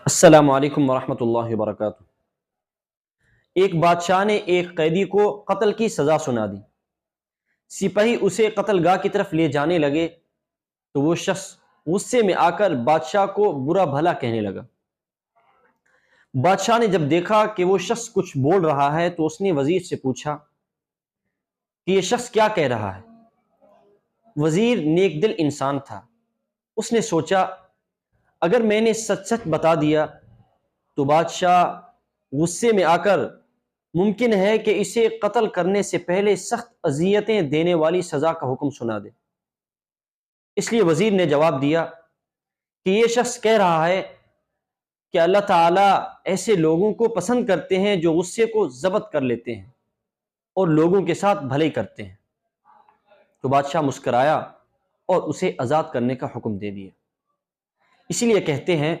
السلام علیکم ورحمۃ اللہ وبرکاتہ۔ ایک بادشاہ نے ایک قیدی کو قتل کی سزا سنا دی۔ سپاہی اسے قتل گاہ کی طرف لے جانے لگے تو وہ شخص غصے میں آ کر بادشاہ کو برا بھلا کہنے لگا۔ بادشاہ نے جب دیکھا کہ وہ شخص کچھ بول رہا ہے تو اس نے وزیر سے پوچھا کہ یہ شخص کیا کہہ رہا ہے۔ وزیر نیک دل انسان تھا، اس نے سوچا اگر میں نے سچ سچ بتا دیا تو بادشاہ غصے میں آ کر ممکن ہے کہ اسے قتل کرنے سے پہلے سخت اذیتیں دینے والی سزا کا حکم سنا دے۔ اس لیے وزیر نے جواب دیا کہ یہ شخص کہہ رہا ہے کہ اللہ تعالیٰ ایسے لوگوں کو پسند کرتے ہیں جو غصے کو ضبط کر لیتے ہیں اور لوگوں کے ساتھ بھلائی کرتے ہیں۔ تو بادشاہ مسکرایا اور اسے آزاد کرنے کا حکم دے دیا۔ اسی لیے کہتے ہیں